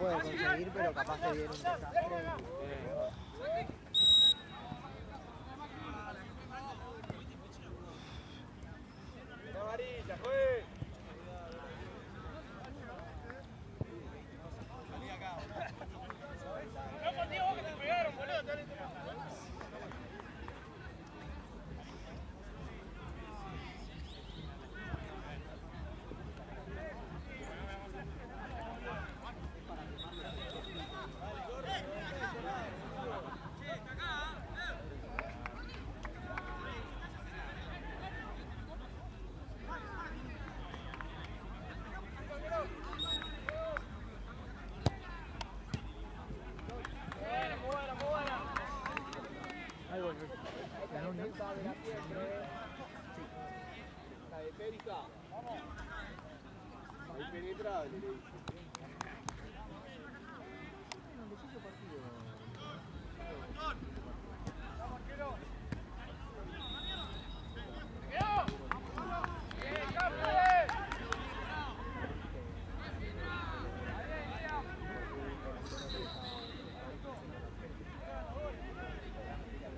puede conseguir, pero capaz que viene un desastre. Amarilla, juez. No contigo que te pegaron, boludo.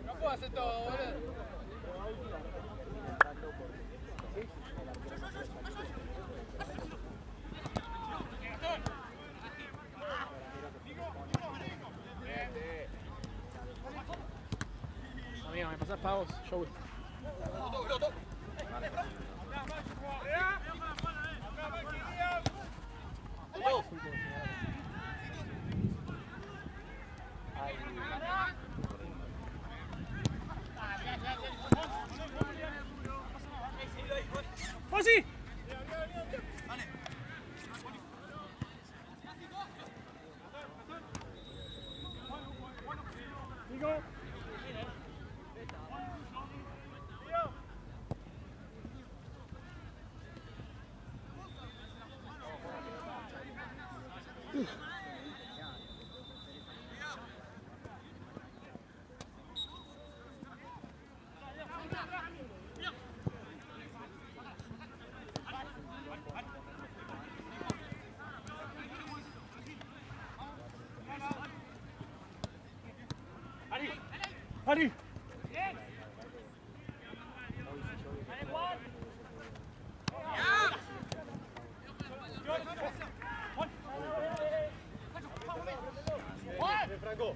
No puedo hacer todo, boludo. Amigo, me pasás pagos, yo voy. ¡Fossi! Nico. ¡Ali! Franco.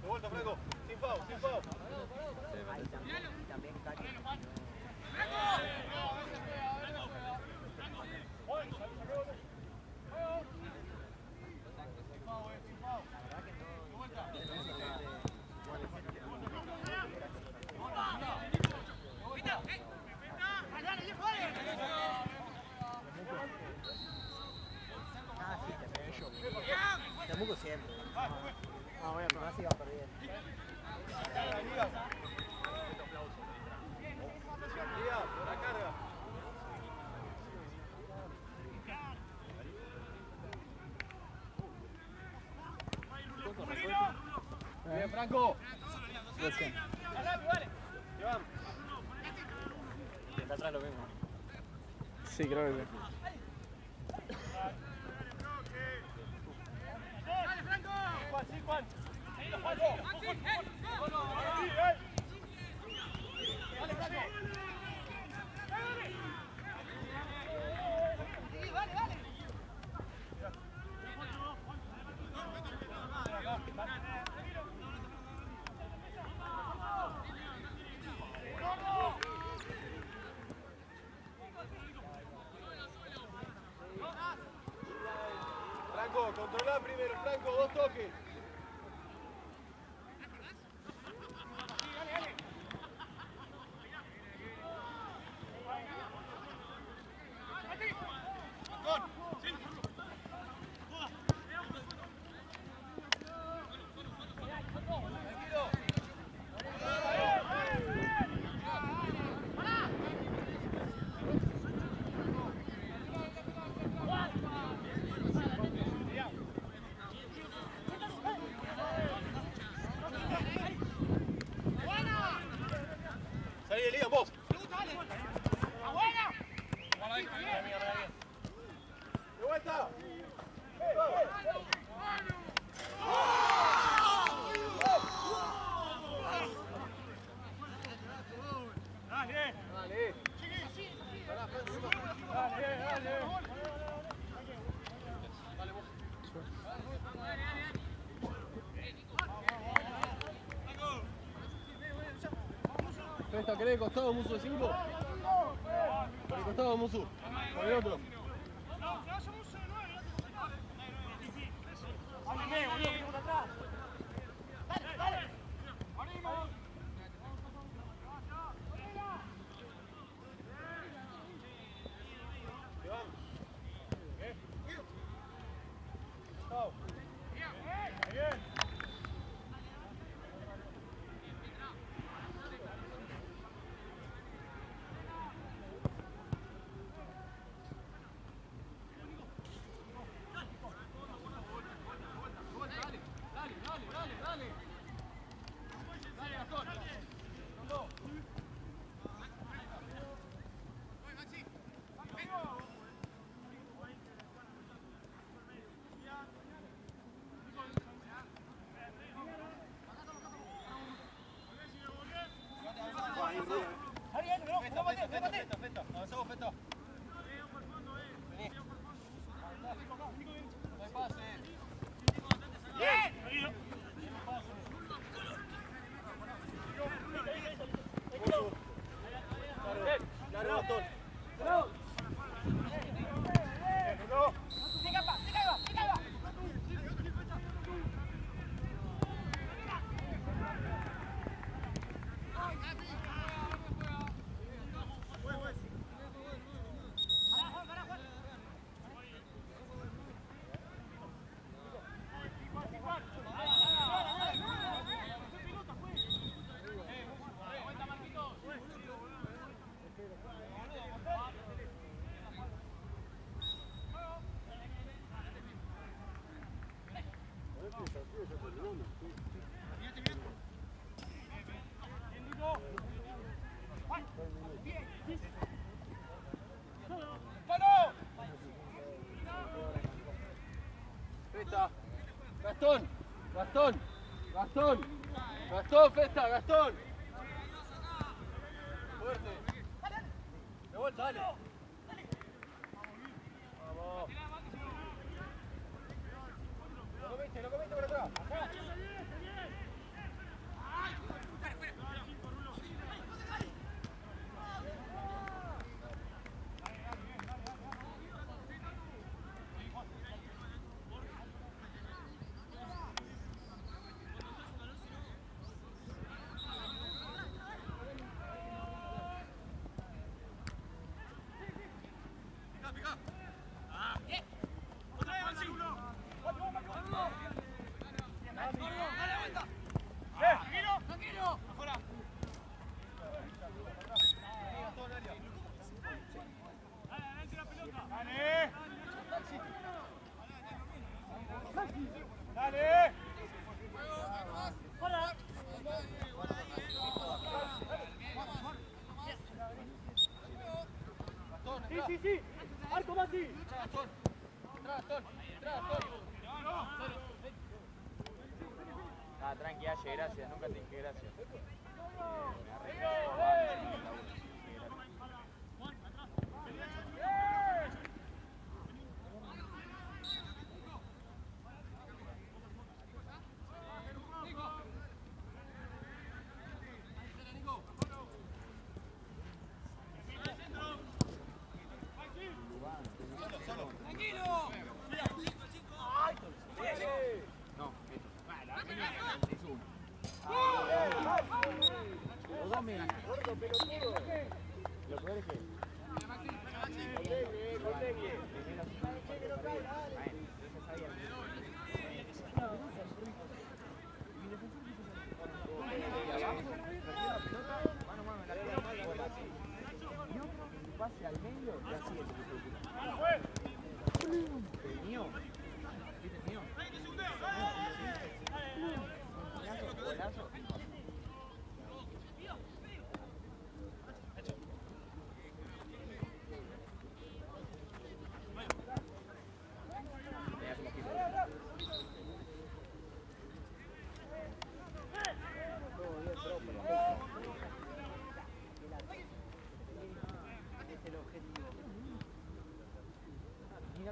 De vuelta, Franco. Sin foul, sin foul. También Cacho. Temuco siempre. Voy a probar. Así va perdiendo. Liga, por la carga. Bien, Franco. Gracias. Iván. Está atrás lo mismo. Sí, creo que sí. ¡Dale, Franco! Juan, sí, Juan. Seguido, Juan. Dale, Franco. Franco, controla primero, Franco, 2 toques. Salí de liga, vos. De vuelta. Festa, ¿querés de costado, Musu de 5? Por el costado, Musu. Por el otro. Feta. Avanzamos, Feta. Vení. No hay pase. Bien. Claro, Gastón. Gastón, Festa, Gastón. Fuerte. De vuelta, dale. Vamos. Lo comiste por atrás. Sí. Arco, Mati. Gastón. Ah, tranqui, Aye, gracias, nunca te dije gracias.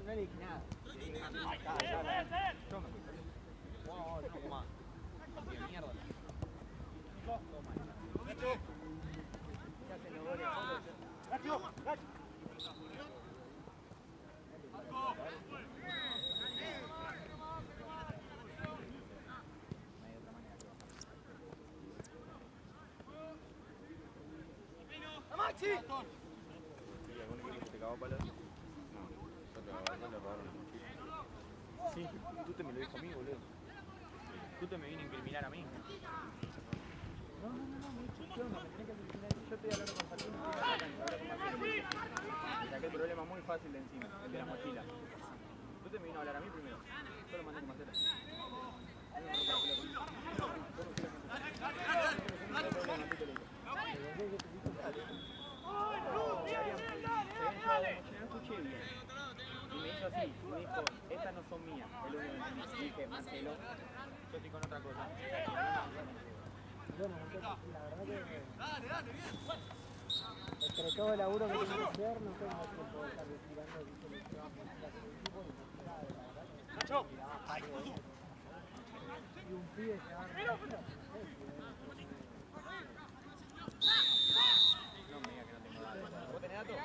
No le dije nada. ¿Y algún equipo que te cagó a palos? No, nosotros le robaron. Sí, tú te me lo dijo a mí, boludo. Tú te me vine a incriminar a mí. No, ¿qué onda? Me tenés que asesinar. Yo estoy hablando con Fatima. Y saqué el problema muy fácil de encima, el de la mochila. Tú te me vino a hablar a mí primero. Yo lo mandé con Marcela. No escuché bien. Y me hizo así, me dijo, estas no son mías, el único que entendí. Y dije, Marcelo, yo estoy con otra cosa. Bueno, muchachos, la verdad que entre todo el laburo que tengo que hacer, no tengo tiempo de estar retirando selección, música con el equipo y no sé nada, la verdad que y un pibe se va a reír, No me digas que no tengo datos. ¿Vos tenés datos?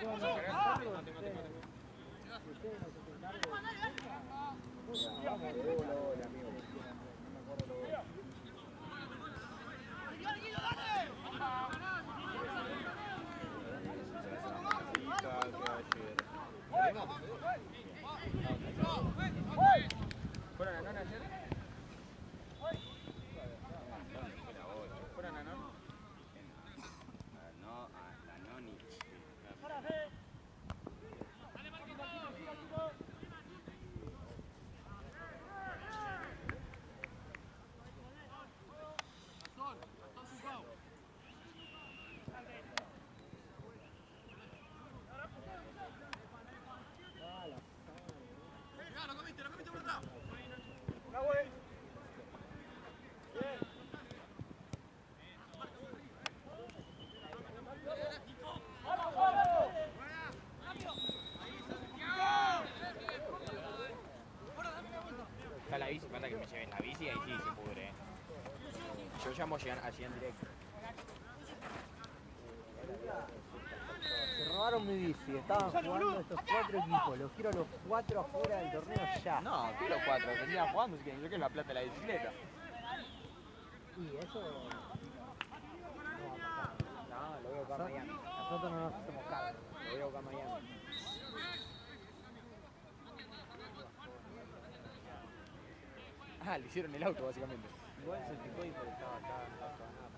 no, No tengo. si ustedes no se hacen cargo, Vamos, hola, amigo. No me acuerdo lo. ¿Fueron a Nona ayer? ¿Fueron a Nona? No, a la Noni. Está la bici, falta que me lleven la bici y ahí sí se pudre. Yo llamo allí en directo. se robaron mi bici, estaban jugando estos 4 equipos, los quiero los 4 afuera del torneo ya. No, tú los 4, que sigan jugando, si quieren, yo quiero la plata de la bicicleta. Y eso no va a pasar. No, lo veo acá en Miami. Nosotros no nos hacemos cargo. Lo veo acá en Miami. Ah, le hicieron el auto básicamente. Igual se picó y porque estaba acá, no pasaba nada.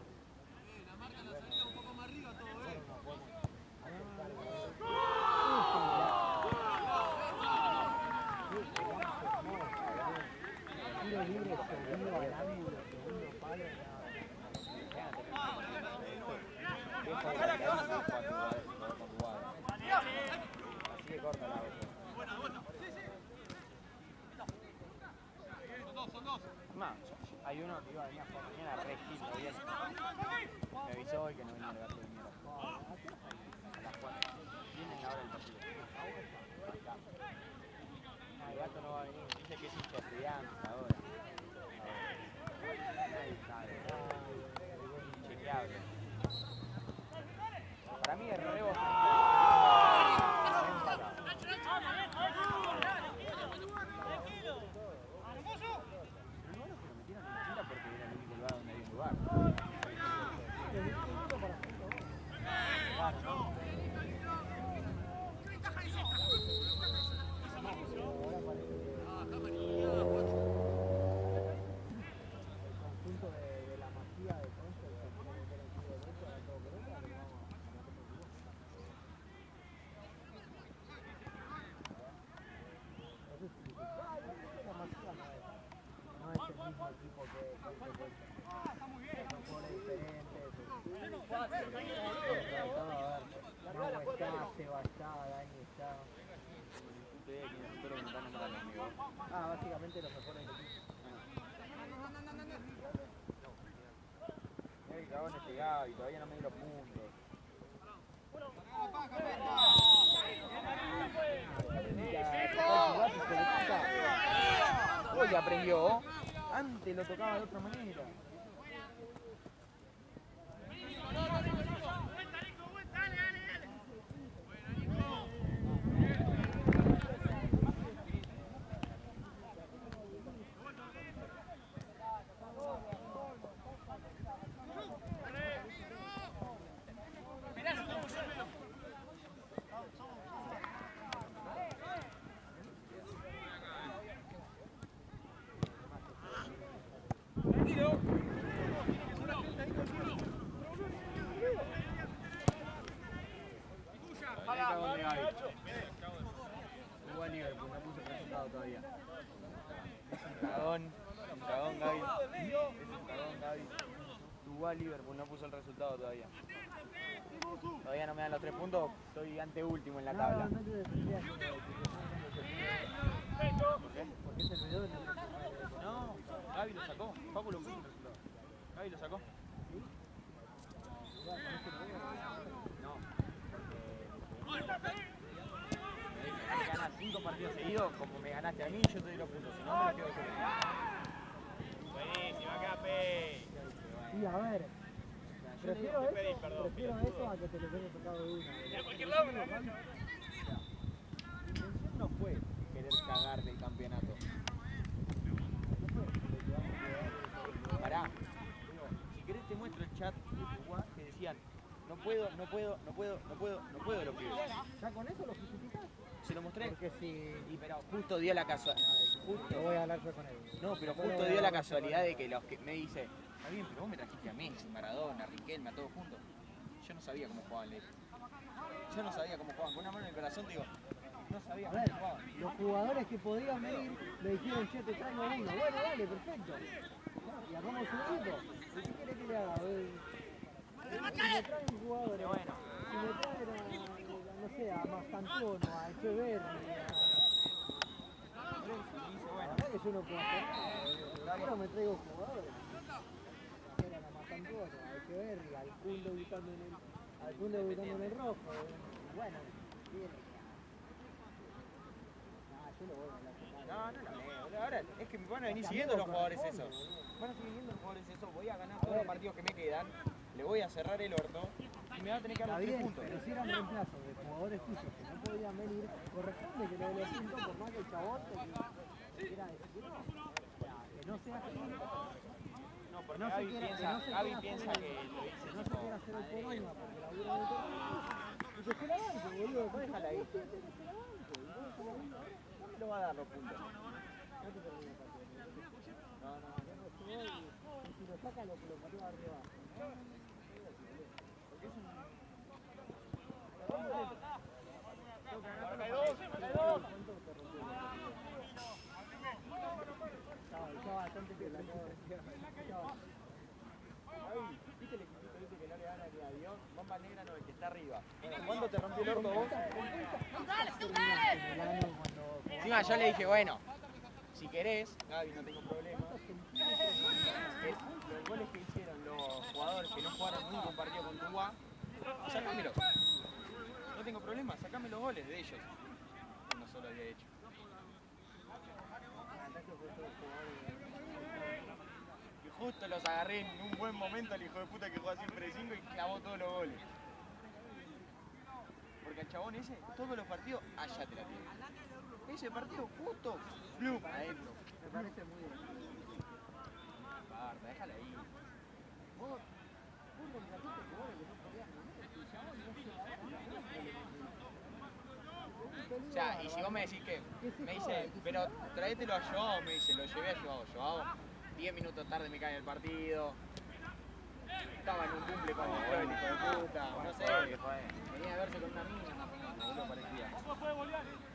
Tiro libre seguido al ángulo, segundo palo. Así que corta la otra. No, hay uno que iba a venir a jugar mañana, re gil, todavía me avisó hoy que no venía el gato de mierda. A las 4. Vienen ahora el partido. No, el gato no va a venir, dice que es hincha de Estudiantes ahora. Nadie sabe. Inchequeable. Para mí es re vos. Porque era el único lugar donde había un lugar. Conjunto de la masía de Concha, que se pone por el tiro derecho, ahora todo pelota, pero vamos a ganar por el no sé si la masía no es el mismo equipo que Concha. Son jugadores diferentes. No está, Seba está, Dani está. Ah, básicamente los mejores del equipo. El cagón este Gaby, todavía no me dio los puntos. Hoy aprendió. Antes lo tocaba de otra manera. Uruguay-Liverpool, no puso el resultado todavía. Todavía no me dan los 3 puntos, estoy anteúltimo en la tabla. No te defendías como de que ¿Por qué? porque se olvidó de no. No, Gaby lo sacó. Paco lo puso el resultado. Gaby lo sacó. No. Me ganas 5 partidos seguidos, como me ganaste a mí, yo te doy los puntos. Si no, me los quedo yo. Buenísima, Cape. Sí, a ver. Prefiero eso a que te lo haya tocado de una. Mi intención no fue querer cagar del campeonato. Pará. Digo, si querés te muestro el chat de Uruguay que decían no puedo de los pibes. ¿Ya con eso lo justificás? Se lo mostré. Porque si... Y pero justo dio la casualidad. Justo voy a hablar yo con él. No, pero justo dio la casualidad de que los que me dice, está bien, pero vos me trajiste a Messi, Maradona, Riquelme, a todos juntos. Yo no sabía cómo jugaban, le dije. Yo no sabía cómo jugaban. Con una mano en el corazón te digo, no sabía A cómo ver, jugaban. los jugadores que podían venir le dijeron, che, te traigo uno. Bueno, dale, perfecto. Y armamos un grupo. ¿Y qué querés que le haga? Si me traen jugadores, si me traen a, no sé, a Mastantuono, a Echeverri, la verdad que yo no puedo hacer nada. Yo no me traigo jugadores. Trajeron a Mastantuono, a Echeverri, al Kun debutando en el rojo. Y bueno, viene. Yo lo voy a hablar. No lo leo. Ahora es que me van a venir siguiendo los jugadores esos. Van a seguir viendo los jugadores esos. Voy a ganar todos los partidos que me quedan. Le voy a cerrar el orto y me va a tener que dar los 3 puntos. Pero si eran reemplazos de jugadores tuyos que no podían venir, corresponde que lo de los puntos, por más que el chabón te quiera decir que no. O sea, que no sea así. No, porque No Gaby se quiera, piensa que lo hice no se tipo... quiera hacer el corona porque la dura de todo. Y que se la banque, boludo. Vos déjala ahí. Que se la banque. No me lo va a dar los puntos. No te termina el partido. No, yo voy y si lo saca lo partió arriba. Porque es un... Estaba bastante que la ¿Viste el equipito ese que no le gana ni a Dios? Bomba negra no, el que está arriba. ¿Cuándo te rompió el orto vos? Encima yo le dije, bueno, si querés, Gaby, no tengo problema. Los goles que hicieron los jugadores que no jugaron nunca un partido con Uruguay, sacámelos. No tengo problema, sacame los goles de ellos. Uno solo había hecho. Y justo los agarré en un buen momento al hijo de puta que juega siempre de 5 y clavó todos los goles. Porque al chabón ese, todos los partidos, allá te la tiene. Ese partido justo, ¡plum! Adentro. Me parece muy bien. Barta, déjala ahí. Vos reemplazaste jugadores que no podían venir, y ya no se O sea, y si vos me decís que, me dice, pero tráetelo a Joao, me dice, lo llevé a Joao. Joao, 10 minutos tarde me cae en el partido. Estaba en un cumple con el hijo de puta, no sé. Venía a verse con una mina, no lo parecía.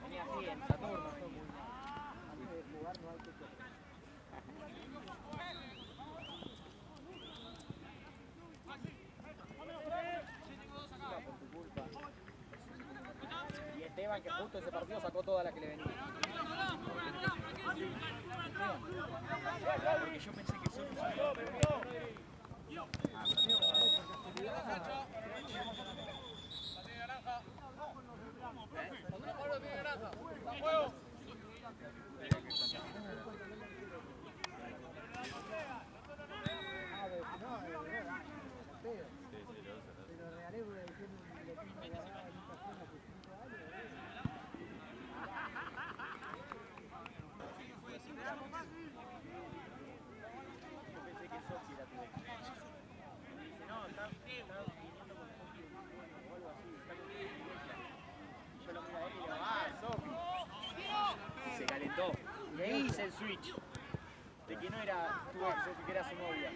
Venía así, en Saturno. Antes de jugar no hay que correr. Por tu culpa. Y Esteban, que justo ese partido sacó toda la que le venía. Porque yo pensé que solo Pero regalé porque diciendo que lo tengo que ganar en esta zona hace 5 años. Yo pensé que Sochi era tu ex. Me dice, no, está viniendo con Sochi o algo así, está con tu iglesia. Y yo lo miro a él y le digo, ah, Sofi. Se calentó. Y ahí hice el switch. De que no era tu ex, Sofi, que era su novia.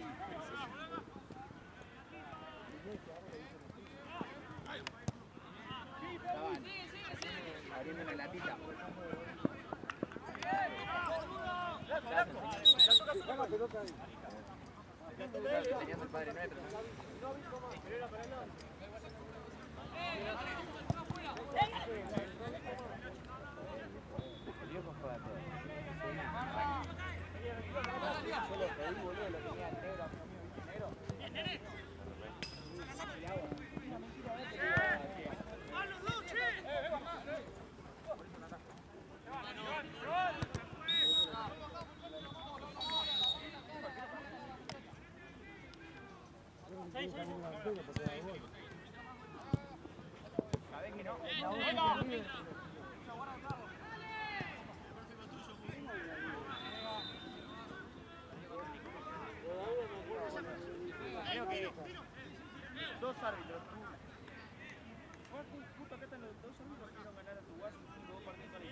Estaban abriendo una latita. Teniendo el Padre Nuestro. El viejo juega todo. Yo lo pedí, boludo, lo tenía negro, amigo mío, ¿viste negro? ¿Sabés que no? Creo que dos árbitros, tú. Justo acá están los dos árbitros que quisieron ganar a tu guaso y dos partidos a la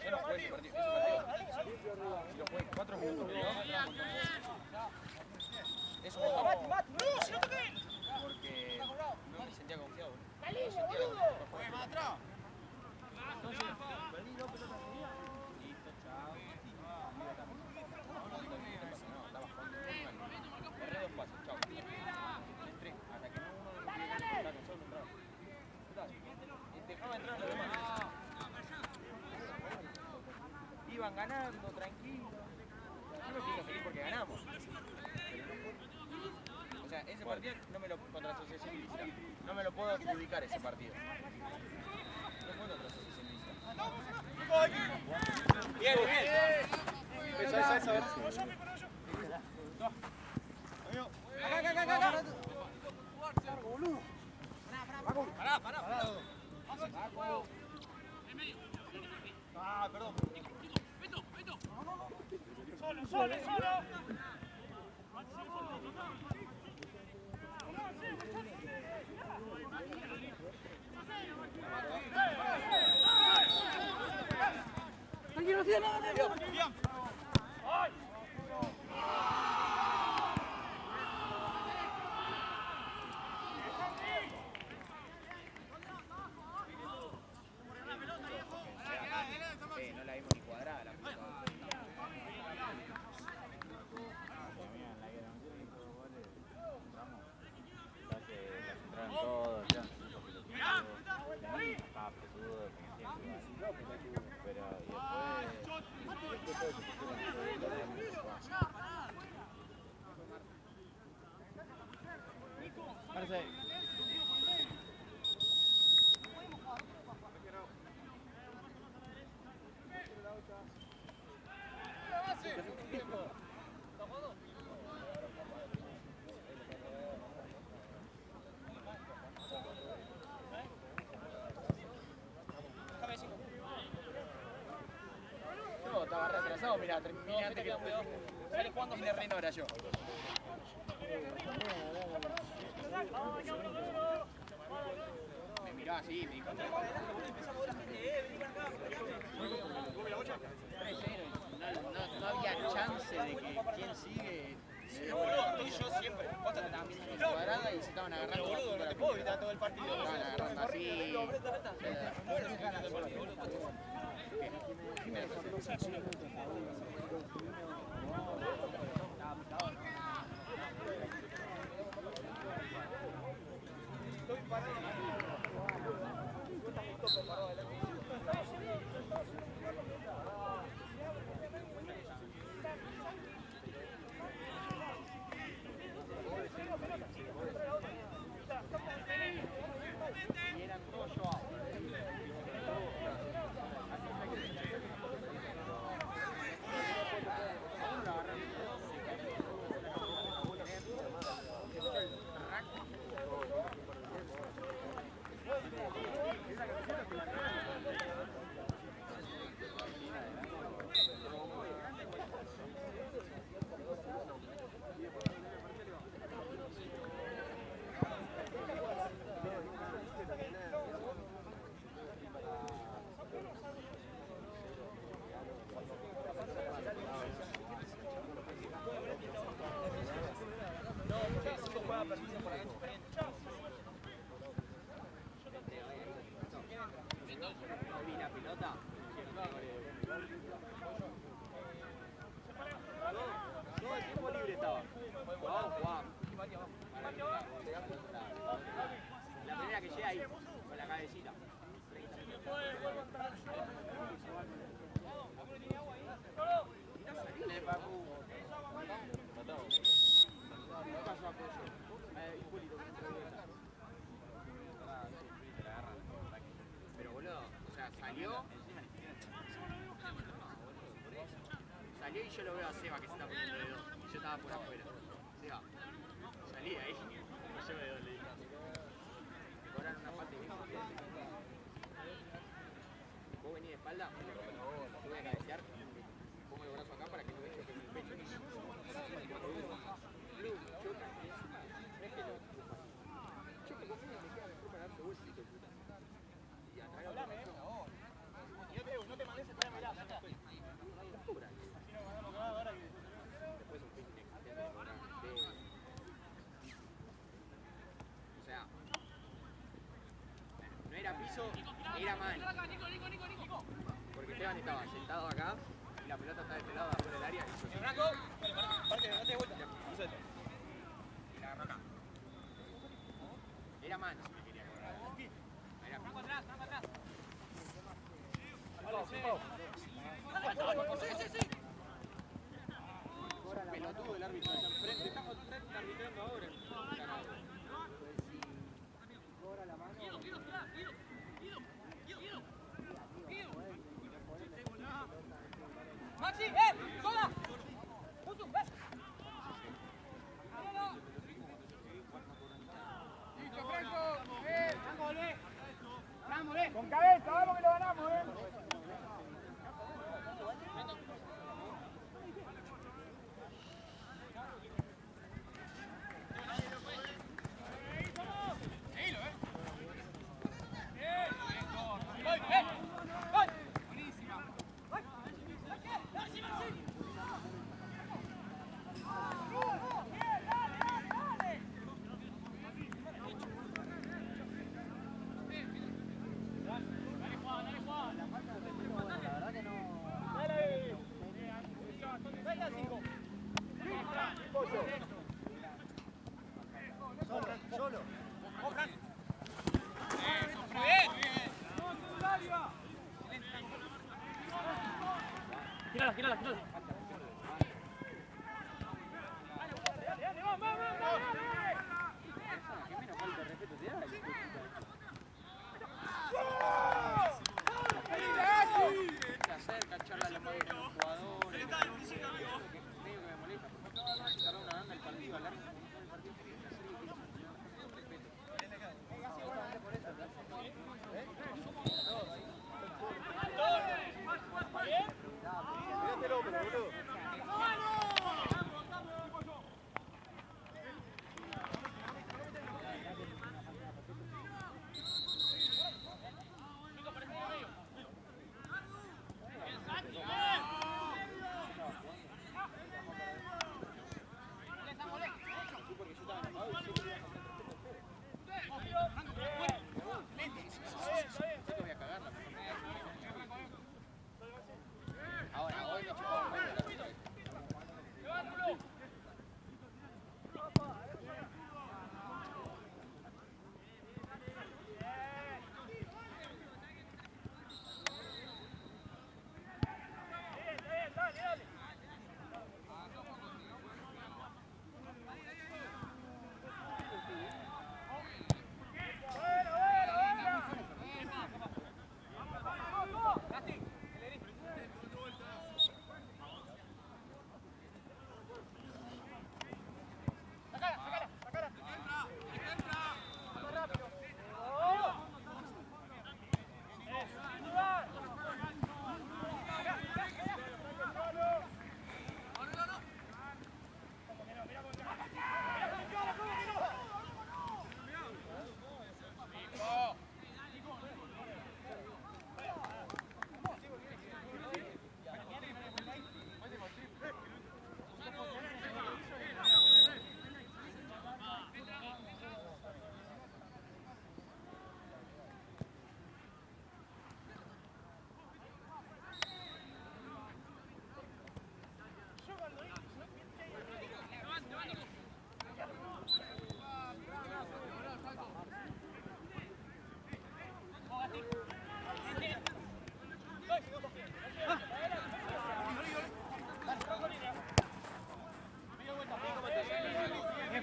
Yo no jugué ese partido. Si lo jugué 4 minutos, ¿no? Es un montón. Porque no me sentía confiado. No sentía confiado. Entonces, perdí 2 pelotas seguidas. Listo, chao. No, estaba jugando muy mal. Erré 2 pases, chao. Entré, hasta que no uno de los que estaba cansado no entraba. Dejaba entrar a los demás. Iban ganando, tranquilo. Yo me quiero seguir porque ganamos. O sea, ese partido no me lo contra Asociación Ilícita. No me lo puedo adjudicar ese partido. No fue contra Asociación Ilícita. Bien, bien. Esa, a ver. Acá. Pará. Ah, perdón. Solo. Aquí no hacía nada, Bien. No la vimos ni cuadrada la pelota. Entraron todos, ya. Estaba pesudo, pero y después se pusieron parece. Yo estaba retrasado, mirá, terminé antes que terminé reino era yo. Me miró así, me dijo. 3-0, no había chance de que quien sigue. Estoy yo siempre. Vos te estaban viendo en la cuadrada y se estaban agarrando. Boludo, no te puedo evitar todo el partido. Estaban agarrando así. Y eran todos Joao. pelota. Todo el tiempo libre estaba. Jugábamos. La primera que llega ahí, con la cabecita. Dale, Pacu. ¿Qué pasó a Pollo? Hipólito, pero boludo, o sea, salió y yo lo veo a Seba que se está poniendo de dos. Y yo estaba por afuera. Seba, salí de ahí. No se me de dos, le dije. Me cobraron una falta y me vos venís de espalda, te voy a cabecear, pongo el brazo acá para que no dejes que mi pecho ni choca. No es que lo choque conmigo y me queda mejor para darte vuelta. Y atrás hablame, no te mandes, espérame la acá. Locura. Después un picnic de o sea, no era piso, era mano. Porque Esteban estaba sentado acá y la pelota está de este lado afuera del área. Y Franco, parte, no te vuelta. Y la agarró acá. Era mano si me quería agarrar. Era Franco atrás, Franco atrás. Sí. Pelotudo el árbitro allá enfrente. Estamos arbitrando ahora. Cobra la mano. Maxi, sola. Listo, Franco. Vámonos. Con cabeza, vamos que lo ganamos, Solo. Girala. Se acerca, charla la madre con los jugadores. Medio que me molesta. Se tardó una banda el partido al largo.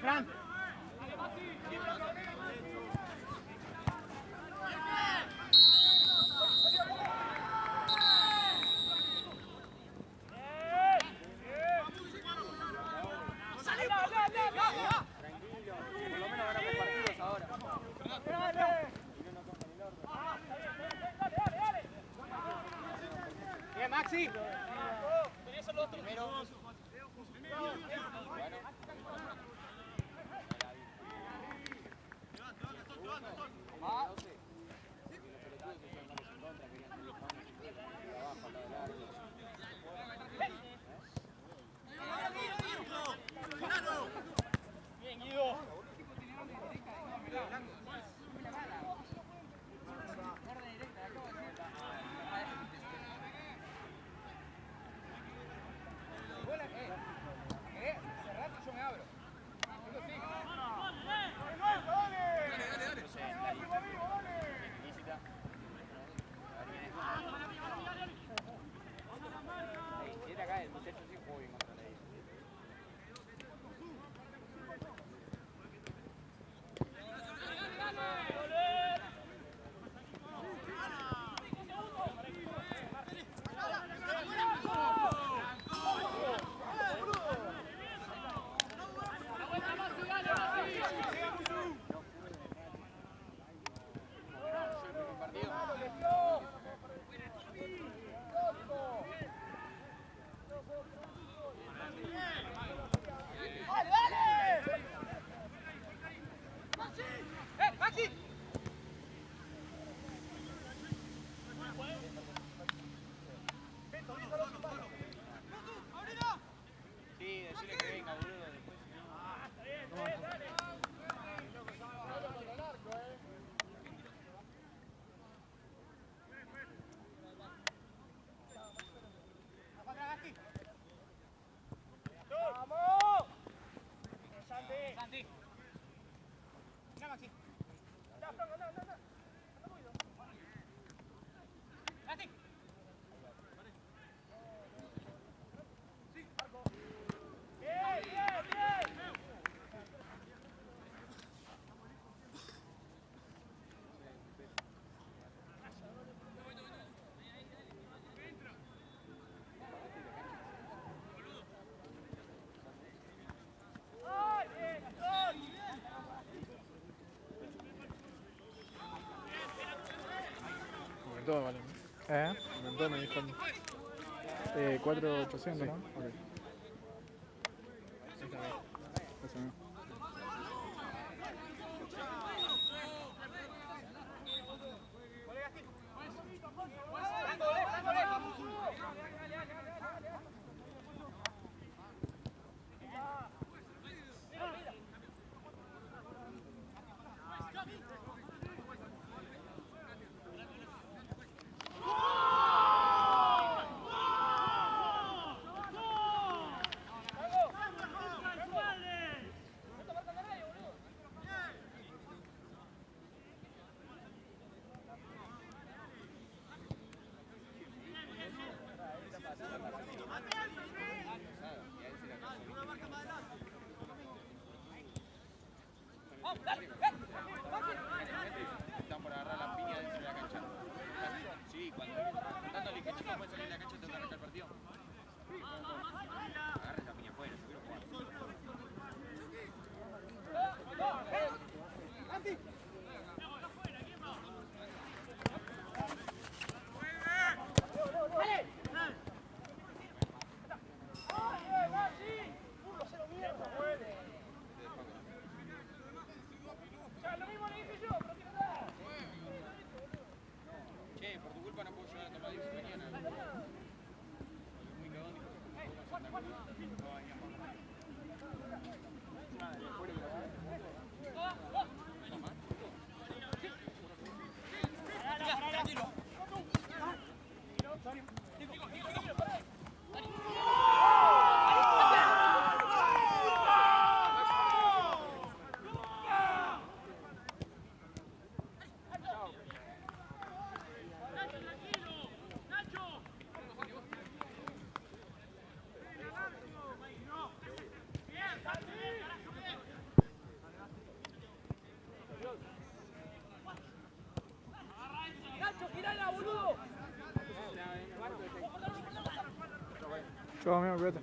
Fran. Bien, Maxi. Primero. Bien, Guido. Cerrate y yo me abro. Eso sí. Si era acá, el muchacho sí jugó bien contra la isla. Sí, decirle que venga, boludo, después. ¡Vamos! Santi. Mira, Maxi. Ya, Franco, anda. Anda movido. Maxi. Marco. Bien. Todo vale. Todo me dijo. 4.800, ¿no? Ok. Está bien. Eso no. Están por agarrar la piña dentro de la cancha. Sí, cuando dándole que chico puede salir de la cancha, tengo que arrancar el partido. Agarra esa piña afuera, seguro jugar. Yo, amigo, cuídate.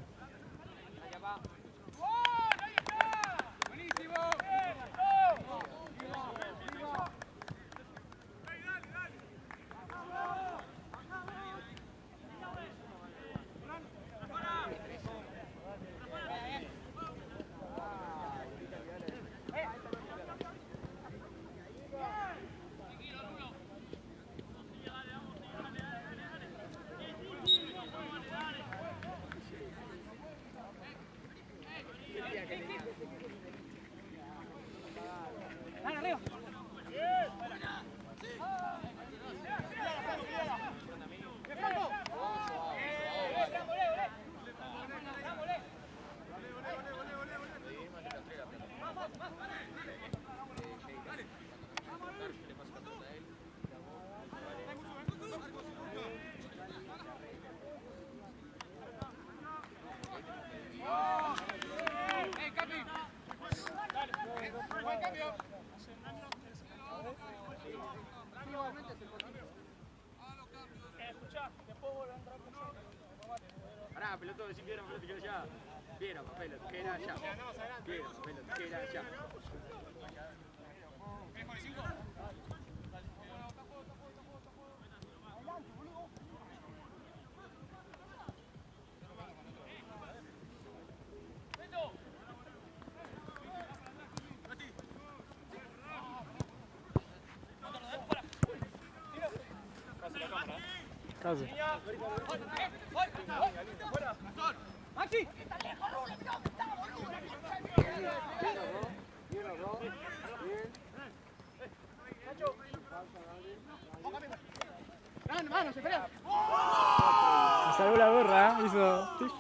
Pará, pelotudo, decir piedra, papel, tijera ya. Piedra, papel, tijera ya. Piedra, papel, tijera ya. Casi. ¡Maxi! ¡Mano, se pelea! Me salvó la gorra, ¿eh? Hizo... tic.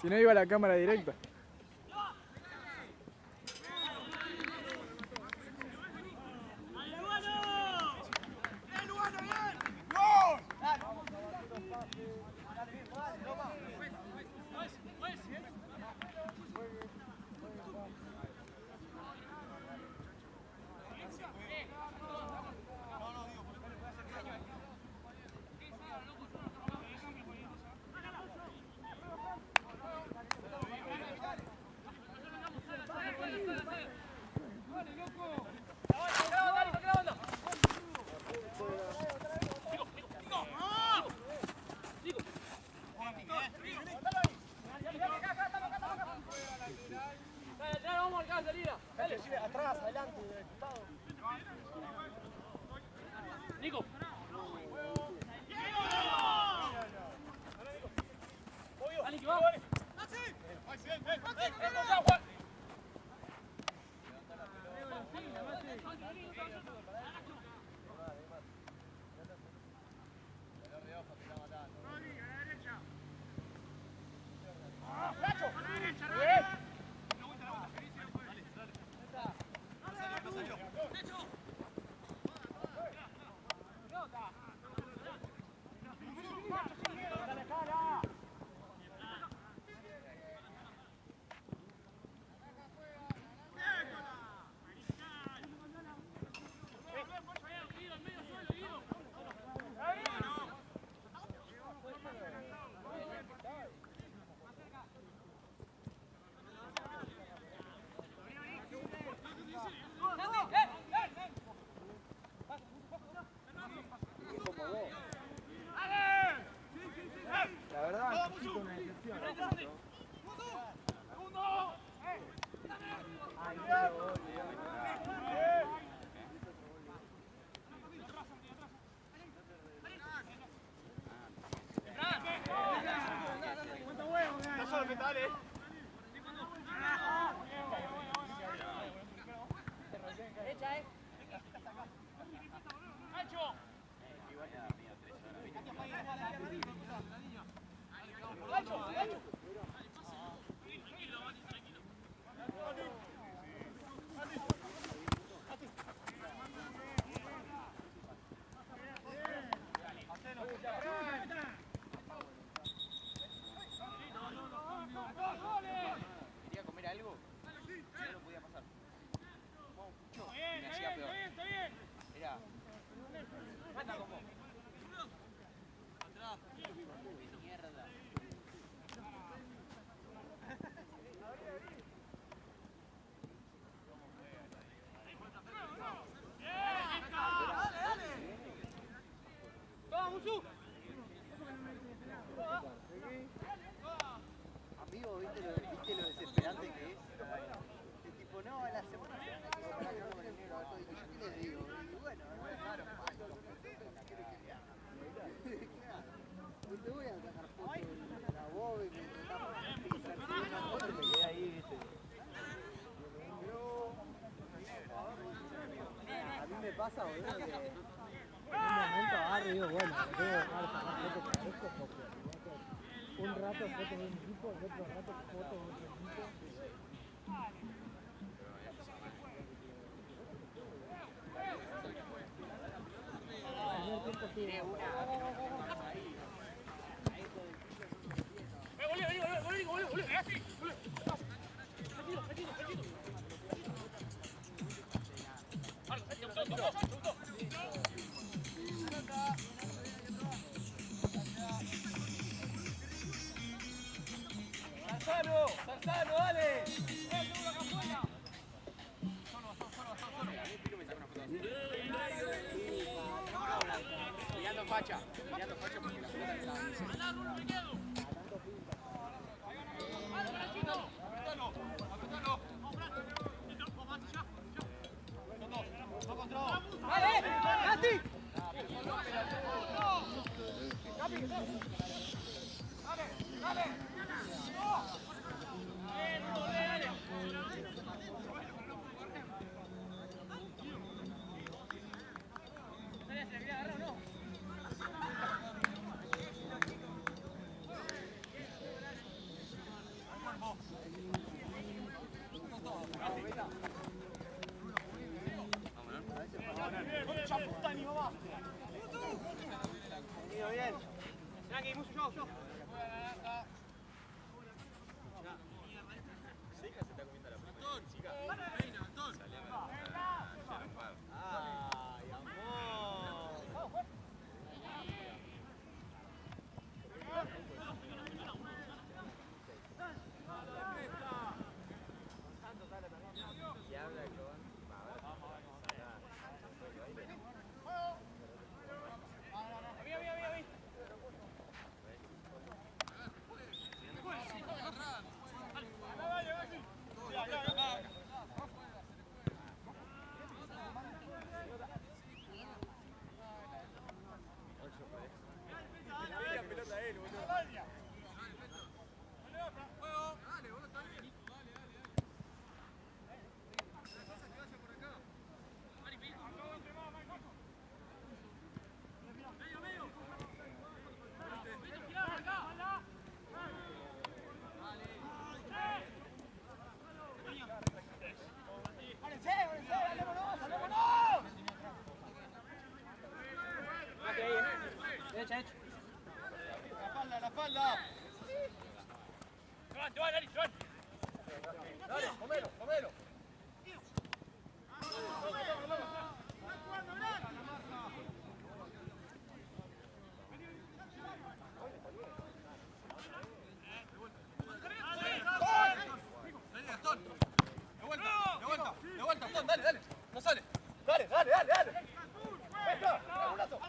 Si no iba a la cámara directa. Atrás, adelante, del costado. Nico. Dale, que va. pasa, boludo, que en un momento agarro y digo, bueno, le tengo que dejar sacar fotos para esto porque un rato fotos de un equipo, el otro rato fotos de otro equipo. El primer tiempo Tiré estuvo... una que no estamos ahí. Volví, así, volví. Metido. Salzano, dale. Mirando facha porque la pelota está Dale, Gasti. Hecho. La espalda. Joan. Dale, comelo. De vuelta, Gastón, dale. No sale. Dale. Venga, golazo.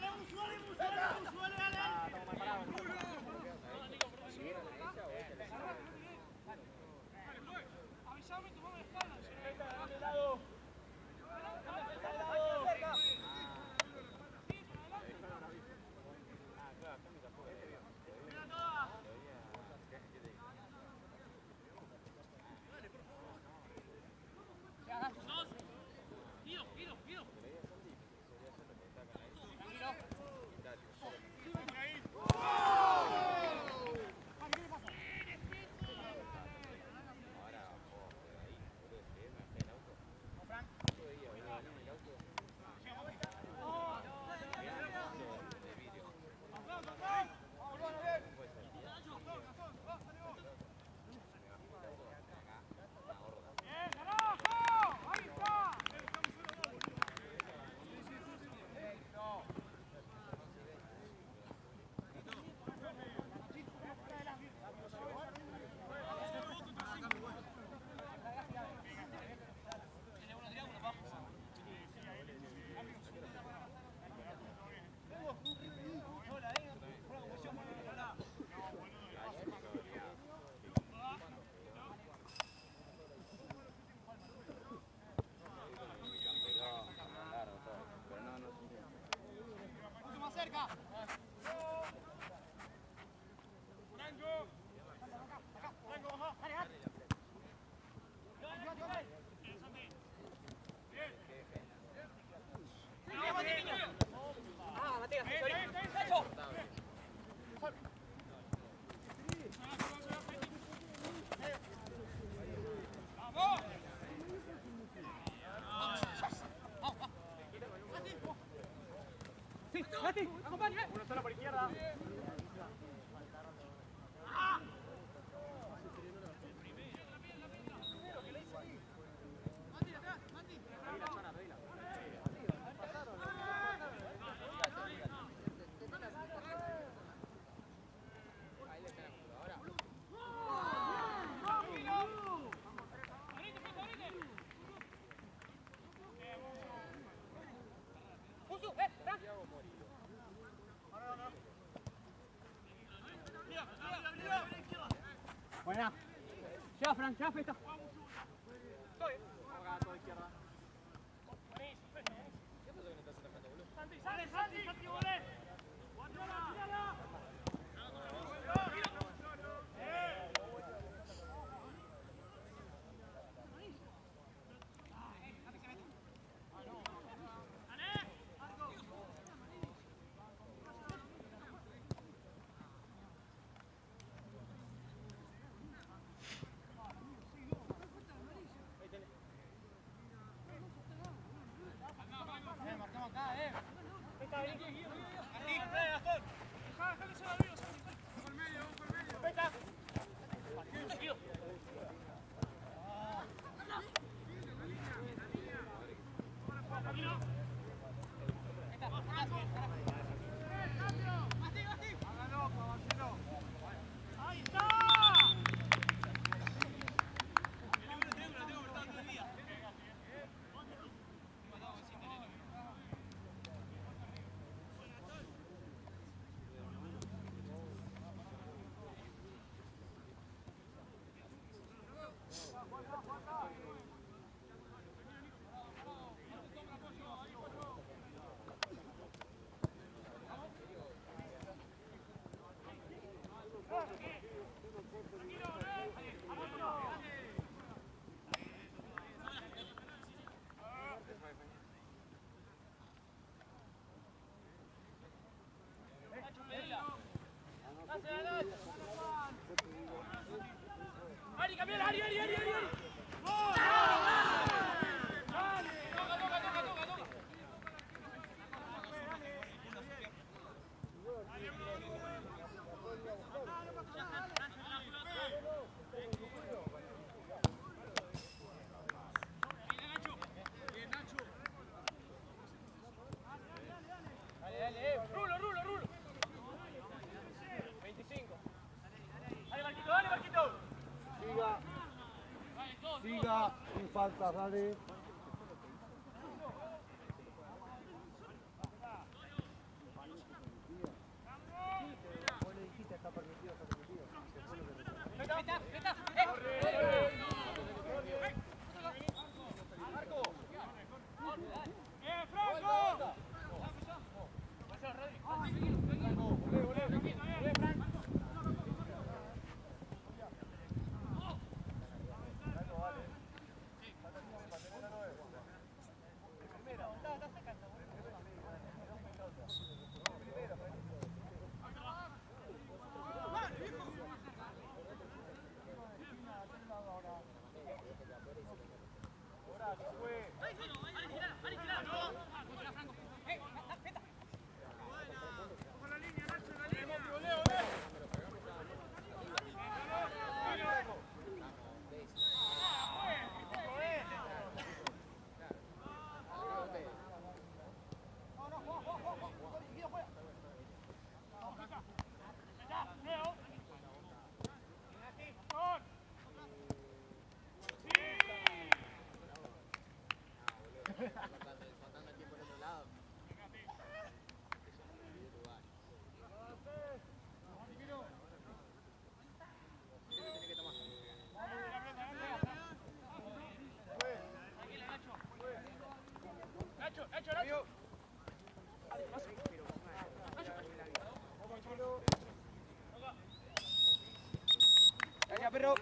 Ah, Matías, Nacho. Sí, Mati, acompaña. Uno solo por izquierda. Ahí le está la computadora. Buena. Ya, Frank, ya, festa. Acá, todo izquierda. Ari, cambiala, Ari. Dale, rulo. 25. Dale, Marquito. Siga, sin falta, dale. Vos le dijiste, está permitido. Faltando el tiempo del otro lado. Nacho. Gracias, perro.